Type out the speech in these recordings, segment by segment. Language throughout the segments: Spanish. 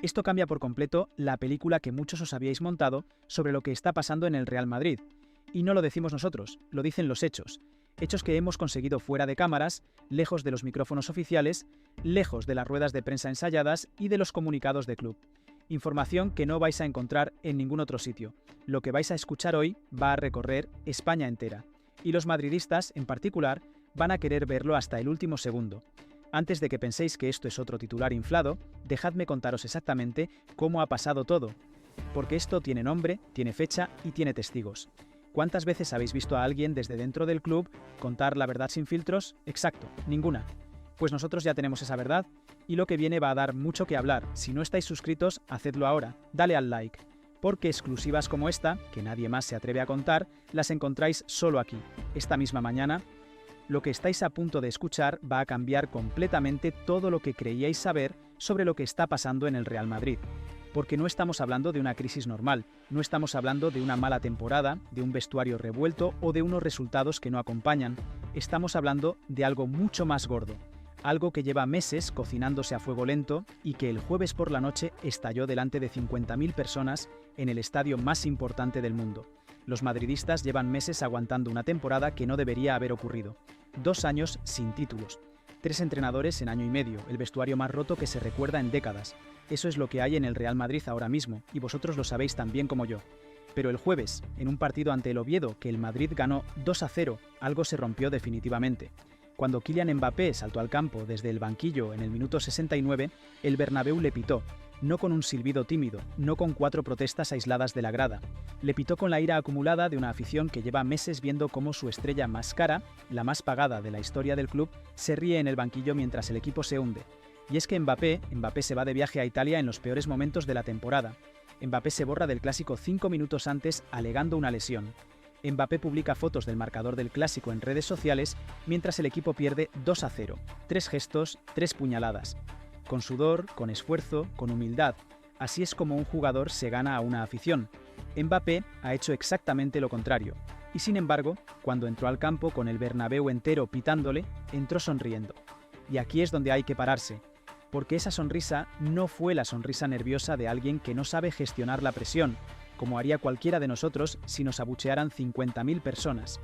Esto cambia por completo la película que muchos os habíais montado sobre lo que está pasando en el Real Madrid. Y no lo decimos nosotros, lo dicen los hechos. Hechos que hemos conseguido fuera de cámaras, lejos de los micrófonos oficiales, lejos de las ruedas de prensa ensayadas y de los comunicados de club. Información que no vais a encontrar en ningún otro sitio. Lo que vais a escuchar hoy va a recorrer España entera. Y los madridistas, en particular, van a querer verlo hasta el último segundo. Antes de que penséis que esto es otro titular inflado, dejadme contaros exactamente cómo ha pasado todo. Porque esto tiene nombre, tiene fecha y tiene testigos. ¿Cuántas veces habéis visto a alguien desde dentro del club contar la verdad sin filtros? Exacto, ninguna. Pues nosotros ya tenemos esa verdad y lo que viene va a dar mucho que hablar. Si no estáis suscritos, hacedlo ahora, dale al like. Porque exclusivas como esta, que nadie más se atreve a contar, las encontráis solo aquí, esta misma mañana. Lo que estáis a punto de escuchar va a cambiar completamente todo lo que creíais saber sobre lo que está pasando en el Real Madrid. Porque no estamos hablando de una crisis normal, no estamos hablando de una mala temporada, de un vestuario revuelto o de unos resultados que no acompañan. Estamos hablando de algo mucho más gordo, algo que lleva meses cocinándose a fuego lento y que el jueves por la noche estalló delante de 50.000 personas en el estadio más importante del mundo. Los madridistas llevan meses aguantando una temporada que no debería haber ocurrido. 2 años sin títulos. 3 entrenadores en año y medio, el vestuario más roto que se recuerda en décadas. Eso es lo que hay en el Real Madrid ahora mismo, y vosotros lo sabéis tan bien como yo. Pero el jueves, en un partido ante el Oviedo que el Madrid ganó 2-0, algo se rompió definitivamente. Cuando Kylian Mbappé saltó al campo desde el banquillo en el minuto 69, el Bernabéu le pitó. No con un silbido tímido, no con 4 protestas aisladas de la grada. Le pitó con la ira acumulada de una afición que lleva meses viendo cómo su estrella más cara, la más pagada de la historia del club, se ríe en el banquillo mientras el equipo se hunde. Y es que Mbappé se va de viaje a Italia en los peores momentos de la temporada. Mbappé se borra del Clásico 5 minutos antes alegando una lesión. Mbappé publica fotos del marcador del Clásico en redes sociales mientras el equipo pierde 2-0. 3 gestos, 3 puñaladas. Con sudor, con esfuerzo, con humildad. Así es como un jugador se gana a una afición. Mbappé ha hecho exactamente lo contrario. Y sin embargo, cuando entró al campo con el Bernabéu entero pitándole, entró sonriendo. Y aquí es donde hay que pararse. Porque esa sonrisa no fue la sonrisa nerviosa de alguien que no sabe gestionar la presión, como haría cualquiera de nosotros si nos abuchearan 50.000 personas.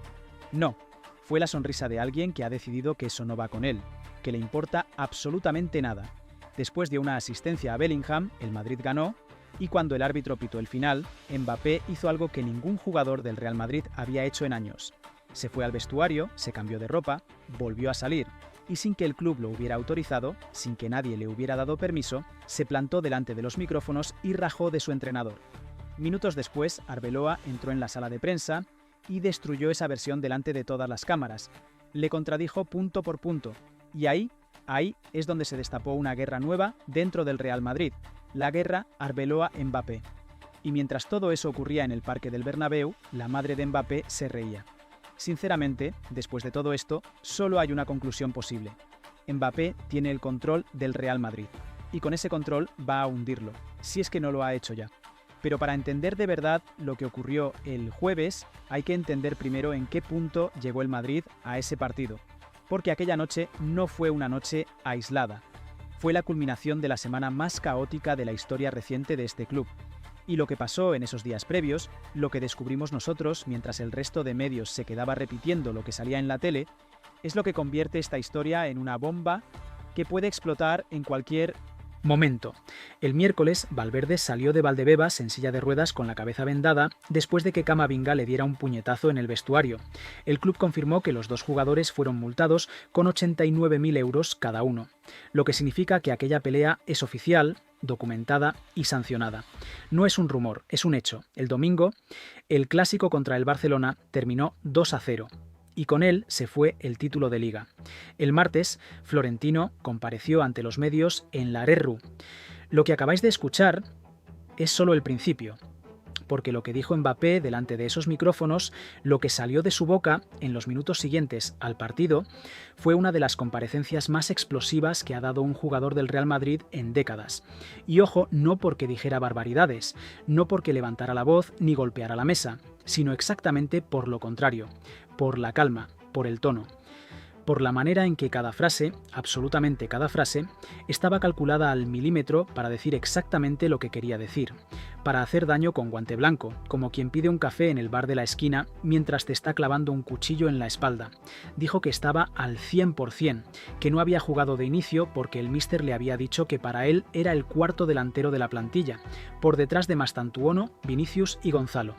No, fue la sonrisa de alguien que ha decidido que eso no va con él, que le importa absolutamente nada. Después de una asistencia a Bellingham, el Madrid ganó, y cuando el árbitro pitó el final, Mbappé hizo algo que ningún jugador del Real Madrid había hecho en años. Se fue al vestuario, se cambió de ropa, volvió a salir, y sin que el club lo hubiera autorizado, sin que nadie le hubiera dado permiso, se plantó delante de los micrófonos y rajó de su entrenador. Minutos después, Arbeloa entró en la sala de prensa y destruyó esa versión delante de todas las cámaras. Le contradijo punto por punto, y ahí es donde se destapó una guerra nueva dentro del Real Madrid, la guerra Arbeloa-Mbappé. Y mientras todo eso ocurría en el parque del Bernabéu, la madre de Mbappé se reía. Sinceramente, después de todo esto, solo hay una conclusión posible. Mbappé tiene el control del Real Madrid, y con ese control va a hundirlo, si es que no lo ha hecho ya. Pero para entender de verdad lo que ocurrió el jueves, hay que entender primero en qué punto llegó el Madrid a ese partido. Porque aquella noche no fue una noche aislada. Fue la culminación de la semana más caótica de la historia reciente de este club. Y lo que pasó en esos días previos, lo que descubrimos nosotros mientras el resto de medios se quedaba repitiendo lo que salía en la tele, es lo que convierte esta historia en una bomba que puede explotar en cualquier momento. El miércoles, Valverde salió de Valdebebas en silla de ruedas con la cabeza vendada después de que Camavinga le diera un puñetazo en el vestuario. El club confirmó que los 2 jugadores fueron multados con 89.000 euros cada uno, lo que significa que aquella pelea es oficial, documentada y sancionada. No es un rumor, es un hecho. El domingo, el Clásico contra el Barcelona terminó 2-0. Y con él se fue el título de Liga. El martes, Florentino compareció ante los medios en la RERRU. Lo que acabáis de escuchar es solo el principio, porque lo que dijo Mbappé delante de esos micrófonos, lo que salió de su boca en los minutos siguientes al partido, fue una de las comparecencias más explosivas que ha dado un jugador del Real Madrid en décadas. Y ojo, no porque dijera barbaridades, no porque levantara la voz ni golpeara la mesa, sino exactamente por lo contrario, por la calma, por el tono. por la manera en que cada frase, absolutamente cada frase, estaba calculada al milímetro para decir exactamente lo que quería decir, para hacer daño con guante blanco, como quien pide un café en el bar de la esquina mientras te está clavando un cuchillo en la espalda. Dijo que estaba al 100%, que no había jugado de inicio porque el míster le había dicho que para él era el cuarto delantero de la plantilla, por detrás de Mastantuono, Vinicius y Gonzalo,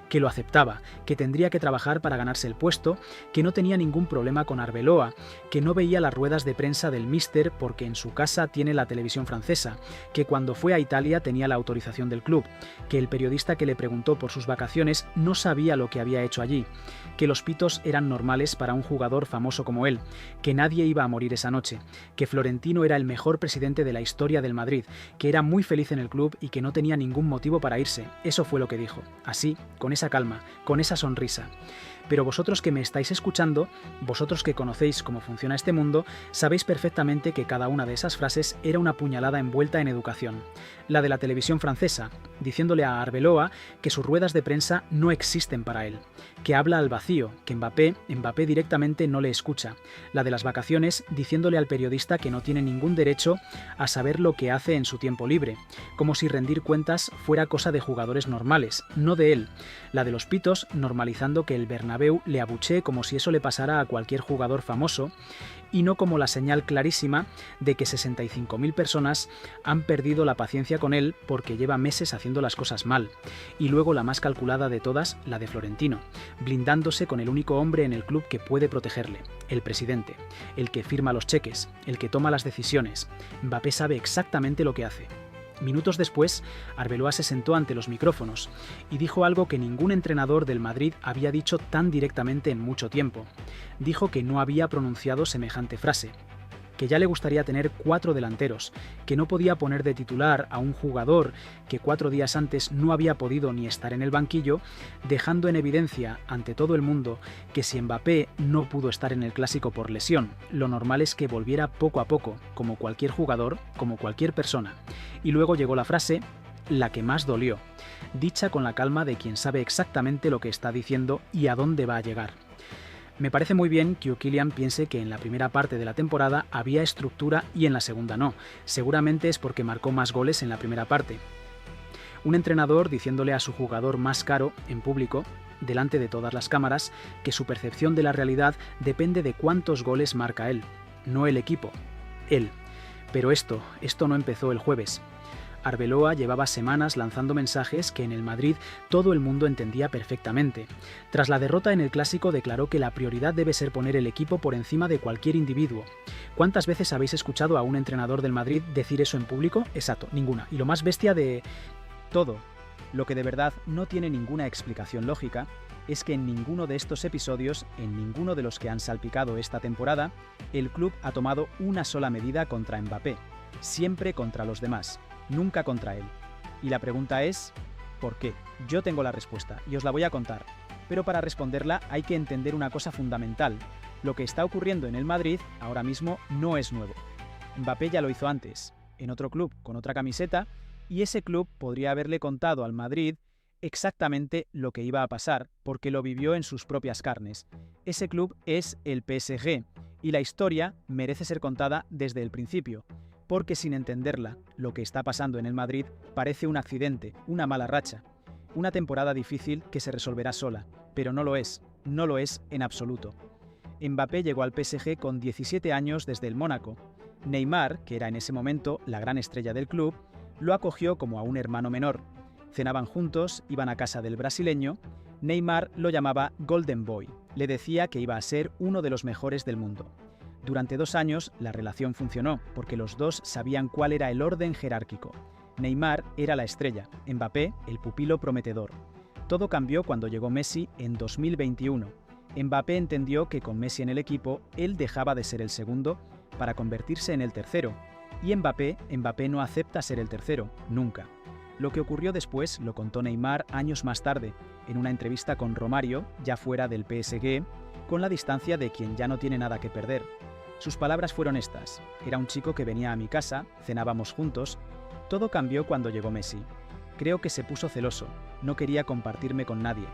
que lo aceptaba, que tendría que trabajar para ganarse el puesto, que no tenía ningún problema con Arbeloa, que no veía las ruedas de prensa del míster porque en su casa tiene la televisión francesa, que cuando fue a Italia tenía la autorización del club, que el periodista que le preguntó por sus vacaciones no sabía lo que había hecho allí, que los pitos eran normales para un jugador famoso como él, que nadie iba a morir esa noche, que Florentino era el mejor presidente de la historia del Madrid, que era muy feliz en el club y que no tenía ningún motivo para irse. Eso fue lo que dijo, así, con esa calma, con esa sonrisa. Pero vosotros que me estáis escuchando, vosotros que conocéis cómo funciona este mundo, sabéis perfectamente que cada una de esas frases era una puñalada envuelta en educación. La de la televisión francesa, diciéndole a Arbeloa que sus ruedas de prensa no existen para él, que habla al vacío, que Mbappé directamente no le escucha. La de las vacaciones, diciéndole al periodista que no tiene ningún derecho a saber lo que hace en su tiempo libre, como si rendir cuentas fuera cosa de jugadores normales, no de él. La de los pitos, normalizando que el Bernabéu le abuchee como si eso le pasara a cualquier jugador famoso, y no como la señal clarísima de que 65.000 personas han perdido la paciencia con él porque lleva meses haciendo las cosas mal. Y luego la más calculada de todas, la de Florentino, blindándose con el único hombre en el club que puede protegerle, el presidente, el que firma los cheques, el que toma las decisiones. Mbappé sabe exactamente lo que hace. Minutos después, Arbeloa se sentó ante los micrófonos y dijo algo que ningún entrenador del Madrid había dicho tan directamente en mucho tiempo. Dijo que no había pronunciado semejante frase, que ya le gustaría tener 4 delanteros, que no podía poner de titular a un jugador que 4 días antes no había podido ni estar en el banquillo, dejando en evidencia ante todo el mundo que si Mbappé no pudo estar en el Clásico por lesión, lo normal es que volviera poco a poco, como cualquier jugador, como cualquier persona. Y luego llegó la frase, la que más dolió, dicha con la calma de quien sabe exactamente lo que está diciendo y a dónde va a llegar. Me parece muy bien que O'Killian piense que en la primera parte de la temporada había estructura y en la segunda no. Seguramente es porque marcó más goles en la primera parte. Un entrenador diciéndole a su jugador más caro, en público, delante de todas las cámaras, que su percepción de la realidad depende de cuántos goles marca él, no el equipo, él. Pero esto no empezó el jueves. Arbeloa llevaba semanas lanzando mensajes que en el Madrid todo el mundo entendía perfectamente. Tras la derrota en el Clásico declaró que la prioridad debe ser poner el equipo por encima de cualquier individuo. ¿Cuántas veces habéis escuchado a un entrenador del Madrid decir eso en público? Exacto, ninguna. Y lo más bestia de todo, lo que de verdad no tiene ninguna explicación lógica, es que en ninguno de estos episodios, en ninguno de los que han salpicado esta temporada, el club ha tomado una sola medida contra Mbappé, siempre contra los demás. Nunca contra él. Y la pregunta es, ¿por qué? Yo tengo la respuesta y os la voy a contar. Pero para responderla hay que entender una cosa fundamental. Lo que está ocurriendo en el Madrid ahora mismo no es nuevo. Mbappé ya lo hizo antes, en otro club, con otra camiseta, y ese club podría haberle contado al Madrid exactamente lo que iba a pasar, porque lo vivió en sus propias carnes. Ese club es el PSG, y la historia merece ser contada desde el principio. Porque sin entenderla, lo que está pasando en el Madrid parece un accidente, una mala racha, una temporada difícil que se resolverá sola, pero no lo es en absoluto. Mbappé llegó al PSG con 17 años desde el Mónaco. Neymar, que era en ese momento la gran estrella del club, lo acogió como a un hermano menor. Cenaban juntos, iban a casa del brasileño. Neymar lo llamaba Golden Boy, le decía que iba a ser uno de los mejores del mundo. Durante 2 años la relación funcionó, porque los dos sabían cuál era el orden jerárquico. Neymar era la estrella, Mbappé el pupilo prometedor. Todo cambió cuando llegó Messi en 2021. Mbappé entendió que con Messi en el equipo, él dejaba de ser el segundo para convertirse en el tercero. Y Mbappé no acepta ser el tercero, nunca. Lo que ocurrió después lo contó Neymar años más tarde, en una entrevista con Romario, ya fuera del PSG, con la distancia de quien ya no tiene nada que perder. Sus palabras fueron estas: era un chico que venía a mi casa, cenábamos juntos. Todo cambió cuando llegó Messi. Creo que se puso celoso, no quería compartirme con nadie.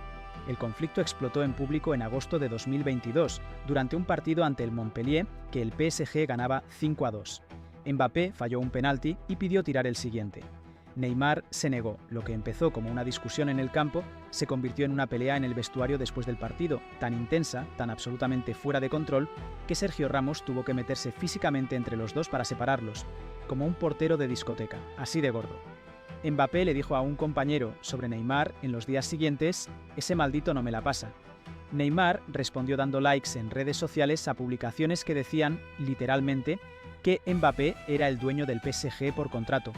El conflicto explotó en público en agosto de 2022, durante un partido ante el Montpellier que el PSG ganaba 5-2. Mbappé falló un penalti y pidió tirar el siguiente. Neymar se negó. Lo que empezó como una discusión en el campo se convirtió en una pelea en el vestuario después del partido, tan intensa, tan absolutamente fuera de control, que Sergio Ramos tuvo que meterse físicamente entre los dos para separarlos, como un portero de discoteca, así de gordo. Mbappé le dijo a un compañero sobre Neymar en los días siguientes: «Ese maldito no me la pasa». Neymar respondió dando likes en redes sociales a publicaciones que decían, literalmente, que Mbappé era el dueño del PSG por contrato.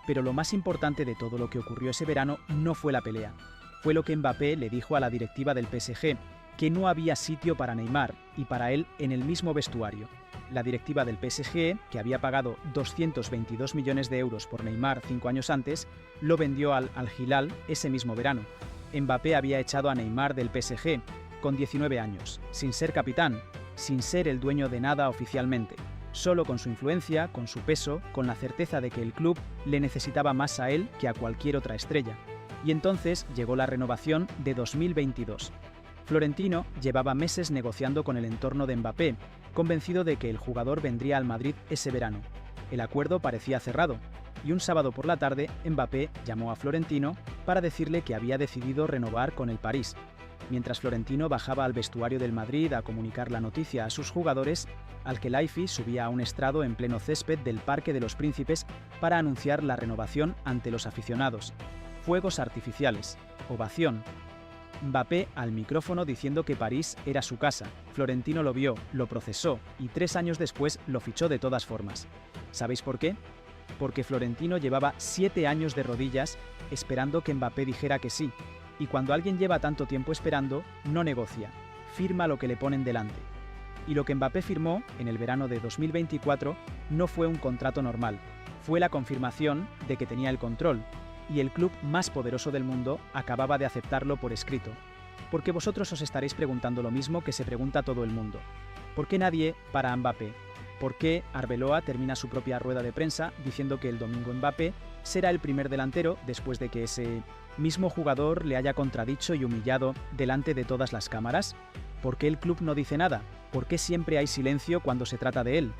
Pero lo más importante de todo lo que ocurrió ese verano no fue la pelea. Fue lo que Mbappé le dijo a la directiva del PSG, que no había sitio para Neymar y para él en el mismo vestuario. La directiva del PSG, que había pagado 222 millones de euros por Neymar 5 años antes, lo vendió al Al-Hilal ese mismo verano. Mbappé había echado a Neymar del PSG, con 19 años, sin ser capitán, sin ser el dueño de nada oficialmente. Solo con su influencia, con su peso, con la certeza de que el club le necesitaba más a él que a cualquier otra estrella. Y entonces llegó la renovación de 2022. Florentino llevaba meses negociando con el entorno de Mbappé, convencido de que el jugador vendría al Madrid ese verano. El acuerdo parecía cerrado, y un sábado por la tarde Mbappé llamó a Florentino para decirle que había decidido renovar con el París. Mientras Florentino bajaba al vestuario del Madrid a comunicar la noticia a sus jugadores, Al-Khelaifi subía a un estrado en pleno césped del Parque de los Príncipes para anunciar la renovación ante los aficionados. Fuegos artificiales, ovación. Mbappé al micrófono diciendo que París era su casa. Florentino lo vio, lo procesó y 3 años después lo fichó de todas formas. ¿Sabéis por qué? Porque Florentino llevaba 7 años de rodillas esperando que Mbappé dijera que sí. Y cuando alguien lleva tanto tiempo esperando, no negocia, firma lo que le ponen delante. Y lo que Mbappé firmó, en el verano de 2024, no fue un contrato normal, fue la confirmación de que tenía el control, y el club más poderoso del mundo acababa de aceptarlo por escrito. Porque vosotros os estaréis preguntando lo mismo que se pregunta todo el mundo. ¿Por qué nadie para a Mbappé? ¿Por qué Arbeloa termina su propia rueda de prensa diciendo que el domingo Mbappé será el primer delantero después de que ese mismo jugador le haya contradicho y humillado delante de todas las cámaras? ¿Por qué el club no dice nada? ¿Por qué siempre hay silencio cuando se trata de él?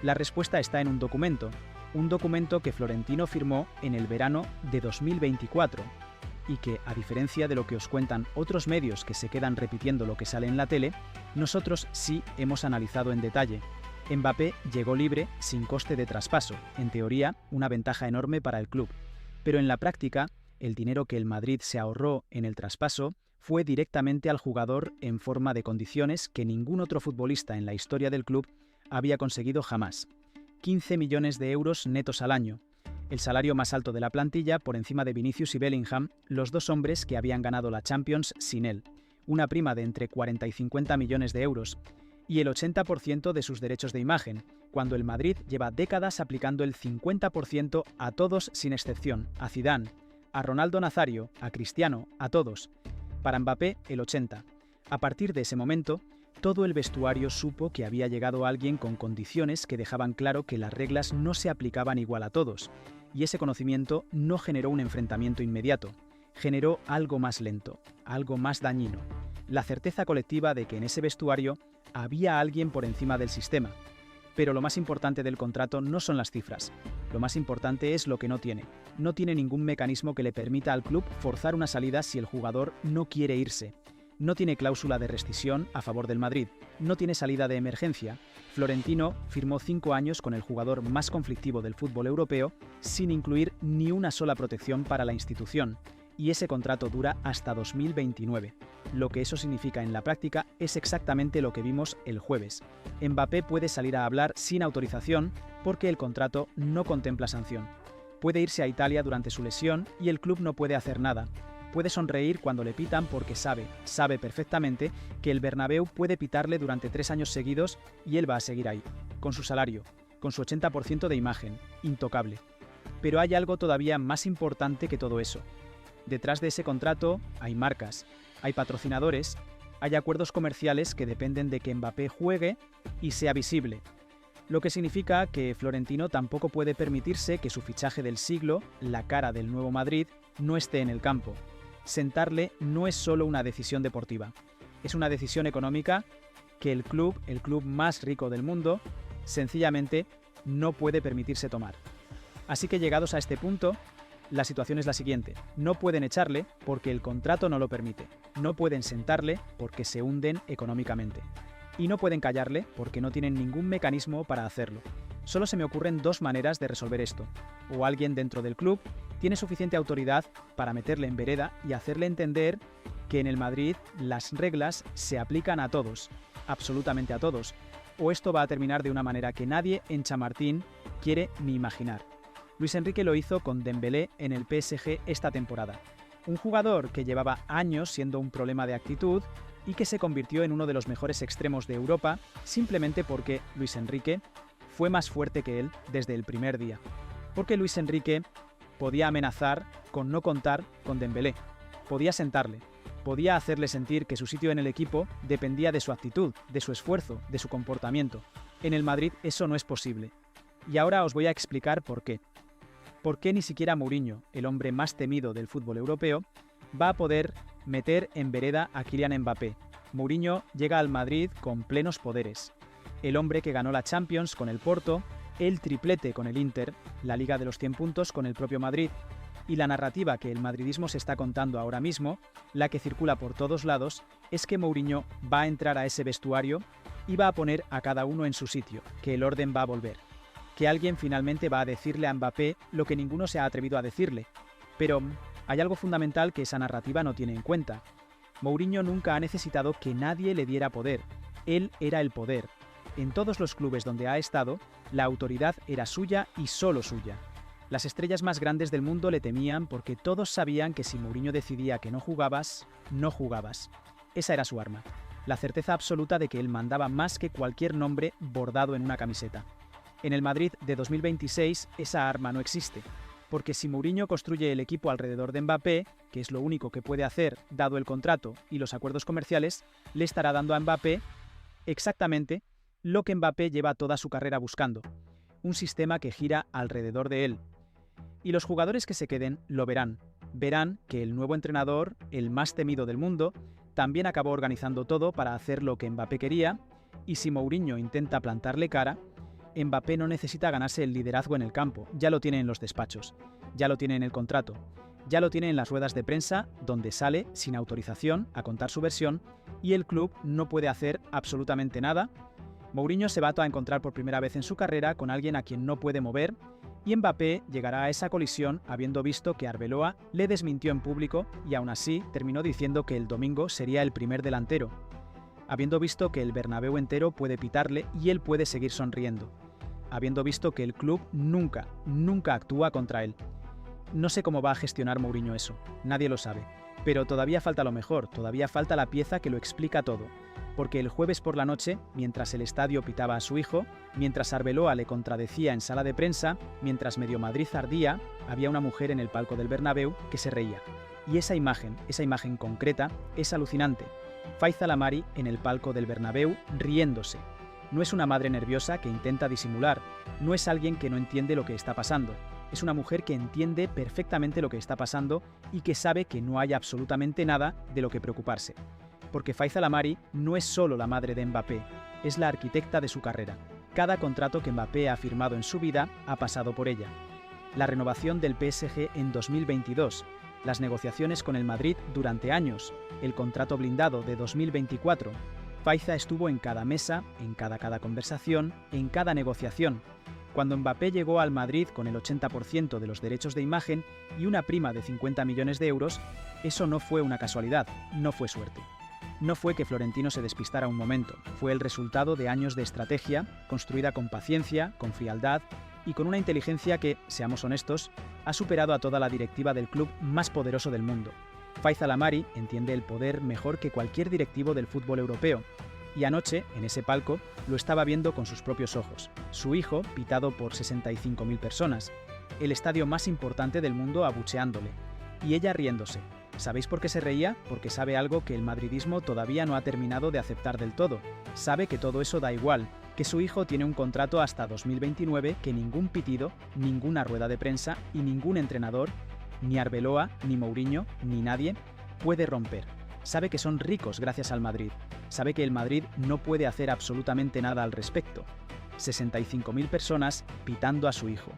La respuesta está en un documento que Florentino firmó en el verano de 2024 y que, a diferencia de lo que os cuentan otros medios que se quedan repitiendo lo que sale en la tele, nosotros sí hemos analizado en detalle. Mbappé llegó libre sin coste de traspaso, en teoría una ventaja enorme para el club, pero en la práctica el dinero que el Madrid se ahorró en el traspaso fue directamente al jugador en forma de condiciones que ningún otro futbolista en la historia del club había conseguido jamás. 15 millones de euros netos al año, el salario más alto de la plantilla por encima de Vinicius y Bellingham, los dos hombres que habían ganado la Champions sin él, una prima de entre 40 y 50 millones de euros, y el 80% de sus derechos de imagen, cuando el Madrid lleva décadas aplicando el 50% a todos sin excepción, a Zidane, a Ronaldo Nazario, a Cristiano, a todos. Para Mbappé, el 80%. A partir de ese momento, todo el vestuario supo que había llegado alguien con condiciones que dejaban claro que las reglas no se aplicaban igual a todos, y ese conocimiento no generó un enfrentamiento inmediato, generó algo más lento, algo más dañino, la certeza colectiva de que en ese vestuario había alguien por encima del sistema. Pero lo más importante del contrato no son las cifras, lo más importante es lo que no tiene. No tiene ningún mecanismo que le permita al club forzar una salida si el jugador no quiere irse. No tiene cláusula de rescisión a favor del Madrid, no tiene salida de emergencia. Florentino firmó 5 años con el jugador más conflictivo del fútbol europeo sin incluir ni una sola protección para la institución, y ese contrato dura hasta 2029. Lo que eso significa en la práctica es exactamente lo que vimos el jueves. Mbappé puede salir a hablar sin autorización porque el contrato no contempla sanción. Puede irse a Italia durante su lesión y el club no puede hacer nada. Puede sonreír cuando le pitan porque sabe perfectamente que el Bernabéu puede pitarle durante 3 años seguidos y él va a seguir ahí, con su salario, con su 80% de imagen, intocable. Pero hay algo todavía más importante que todo eso. Detrás de ese contrato hay marcas, hay patrocinadores, hay acuerdos comerciales que dependen de que Mbappé juegue y sea visible. Lo que significa que Florentino tampoco puede permitirse que su fichaje del siglo, la cara del nuevo Madrid, no esté en el campo. sentarle no es solo una decisión deportiva, es una decisión económica que el club más rico del mundo, sencillamente no puede permitirse tomar. Así que llegados a este punto, la situación es la siguiente: no pueden echarle porque el contrato no lo permite, no pueden sentarle porque se hunden económicamente, y no pueden callarle porque no tienen ningún mecanismo para hacerlo. Solo se me ocurren dos maneras de resolver esto: o alguien dentro del club tiene suficiente autoridad para meterle en vereda y hacerle entender que en el Madrid las reglas se aplican a todos, absolutamente a todos, o esto va a terminar de una manera que nadie en Chamartín quiere ni imaginar. Luis Enrique lo hizo con Dembélé en el PSG esta temporada, un jugador que llevaba años siendo un problema de actitud y que se convirtió en uno de los mejores extremos de Europa simplemente porque Luis Enrique fue más fuerte que él desde el primer día. Porque Luis Enrique podía amenazar con no contar con Dembélé, podía sentarle, podía hacerle sentir que su sitio en el equipo dependía de su actitud, de su esfuerzo, de su comportamiento. En el Madrid eso no es posible. Y ahora os voy a explicar por qué. ¿Por qué ni siquiera Mourinho, el hombre más temido del fútbol europeo, va a poder meter en vereda a Kylian Mbappé? Mourinho llega al Madrid con plenos poderes. El hombre que ganó la Champions con el Porto, el triplete con el Inter, la Liga de los 100 puntos con el propio Madrid. Y la narrativa que el madridismo se está contando ahora mismo, la que circula por todos lados, es que Mourinho va a entrar a ese vestuario y va a poner a cada uno en su sitio, que el orden va a volver, que alguien finalmente va a decirle a Mbappé lo que ninguno se ha atrevido a decirle. Pero hay algo fundamental que esa narrativa no tiene en cuenta. Mourinho nunca ha necesitado que nadie le diera poder. Él era el poder. En todos los clubes donde ha estado, la autoridad era suya y solo suya. Las estrellas más grandes del mundo le temían porque todos sabían que si Mourinho decidía que no jugabas, no jugabas. Esa era su arma, la certeza absoluta de que él mandaba más que cualquier nombre bordado en una camiseta. En el Madrid de 2026 esa arma no existe, porque si Mourinho construye el equipo alrededor de Mbappé, que es lo único que puede hacer dado el contrato y los acuerdos comerciales, le estará dando a Mbappé exactamente lo que Mbappé lleva toda su carrera buscando, un sistema que gira alrededor de él. Y los jugadores que se queden lo verán. Verán que el nuevo entrenador, el más temido del mundo, también acabó organizando todo para hacer lo que Mbappé quería, y si Mourinho intenta plantarle cara, Mbappé no necesita ganarse el liderazgo en el campo, ya lo tiene en los despachos, ya lo tiene en el contrato, ya lo tiene en las ruedas de prensa, donde sale sin autorización a contar su versión, y el club no puede hacer absolutamente nada. Mourinho se va a encontrar por primera vez en su carrera con alguien a quien no puede mover, y Mbappé llegará a esa colisión habiendo visto que Arbeloa le desmintió en público y aún así terminó diciendo que el domingo sería el primer delantero, habiendo visto que el Bernabéu entero puede pitarle y él puede seguir sonriendo, habiendo visto que el club nunca actúa contra él. No sé cómo va a gestionar Mourinho eso, nadie lo sabe, pero todavía falta lo mejor, todavía falta la pieza que lo explica todo. Porque el jueves por la noche, mientras el estadio pitaba a su hijo, mientras Arbeloa le contradecía en sala de prensa, mientras medio Madrid ardía, había una mujer en el palco del Bernabéu que se reía. Y esa imagen concreta, es alucinante. Faiza El Amari en el palco del Bernabéu riéndose. No es una madre nerviosa que intenta disimular, no es alguien que no entiende lo que está pasando. Es una mujer que entiende perfectamente lo que está pasando y que sabe que no hay absolutamente nada de lo que preocuparse. Porque Faiza El Amari no es solo la madre de Mbappé, es la arquitecta de su carrera. Cada contrato que Mbappé ha firmado en su vida ha pasado por ella. La renovación del PSG en 2022, las negociaciones con el Madrid durante años, el contrato blindado de 2024. Faiza estuvo en cada mesa, en cada conversación, en cada negociación. Cuando Mbappé llegó al Madrid con el 80% de los derechos de imagen y una prima de 50 millones de euros, eso no fue una casualidad, no fue suerte. No fue que Florentino se despistara un momento, fue el resultado de años de estrategia, construida con paciencia, con frialdad y con una inteligencia que, seamos honestos, ha superado a toda la directiva del club más poderoso del mundo. Faiza El Amari entiende el poder mejor que cualquier directivo del fútbol europeo, y anoche, en ese palco, lo estaba viendo con sus propios ojos. Su hijo, pitado por 65.000 personas, el estadio más importante del mundo abucheándole, y ella riéndose. ¿Sabéis por qué se reía? Porque sabe algo que el madridismo todavía no ha terminado de aceptar del todo. Sabe que todo eso da igual, que su hijo tiene un contrato hasta 2029 que ningún pitido, ninguna rueda de prensa y ningún entrenador, ni Arbeloa, ni Mourinho, ni nadie, puede romper. Sabe que son ricos gracias al Madrid. Sabe que el Madrid no puede hacer absolutamente nada al respecto. 65.000 personas pitando a su hijo.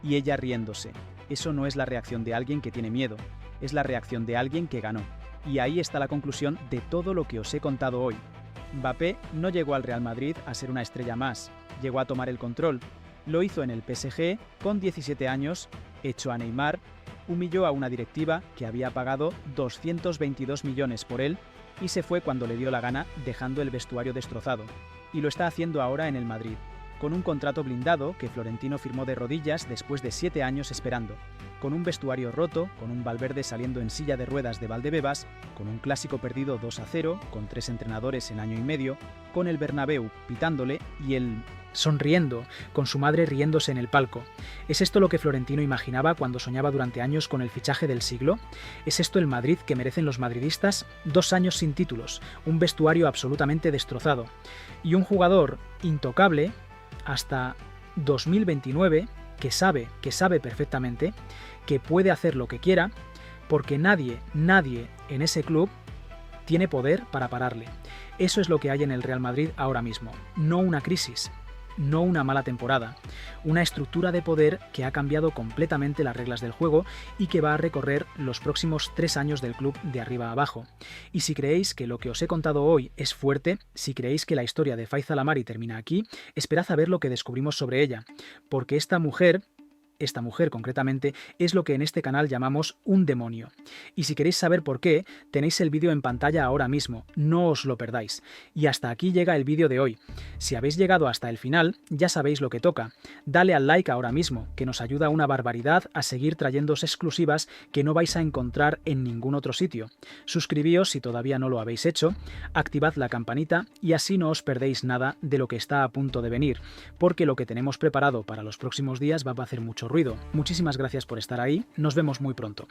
Y ella riéndose. Eso no es la reacción de alguien que tiene miedo. Es la reacción de alguien que ganó. Y ahí está la conclusión de todo lo que os he contado hoy. Mbappé no llegó al Real Madrid a ser una estrella más. Llegó a tomar el control. Lo hizo en el PSG con 17 años, echó a Neymar, humilló a una directiva que había pagado 222 millones por él y se fue cuando le dio la gana, dejando el vestuario destrozado. Y lo está haciendo ahora en el Madrid, con un contrato blindado que Florentino firmó de rodillas después de 7 años esperando, con un vestuario roto, con un Valverde saliendo en silla de ruedas de Valdebebas, con un clásico perdido 2-0, con 3 entrenadores en año y medio, con el Bernabéu pitándole y él sonriendo, con su madre riéndose en el palco. ¿Es esto lo que Florentino imaginaba cuando soñaba durante años con el fichaje del siglo? ¿Es esto el Madrid que merecen los madridistas? 2 años sin títulos, un vestuario absolutamente destrozado y un jugador intocable hasta 2029 que sabe perfectamente que puede hacer lo que quiera porque nadie en ese club tiene poder para pararle. Eso es lo que hay en el Real Madrid ahora mismo, no una crisis, no una mala temporada, una estructura de poder que ha cambiado completamente las reglas del juego y que va a recorrer los próximos 3 años del club de arriba a abajo. Y si creéis que lo que os he contado hoy es fuerte, si creéis que la historia de Faiza Lamari termina aquí, esperad a ver lo que descubrimos sobre ella, porque esta mujer concretamente, es lo que en este canal llamamos un demonio. Y si queréis saber por qué, tenéis el vídeo en pantalla ahora mismo, no os lo perdáis. Y hasta aquí llega el vídeo de hoy. Si habéis llegado hasta el final, ya sabéis lo que toca. Dale al like ahora mismo, que nos ayuda una barbaridad a seguir trayéndoos exclusivas que no vais a encontrar en ningún otro sitio. Suscribíos si todavía no lo habéis hecho, activad la campanita y así no os perdéis nada de lo que está a punto de venir, porque lo que tenemos preparado para los próximos días va a hacer mucho ruido. Muchísimas gracias por estar ahí, nos vemos muy pronto.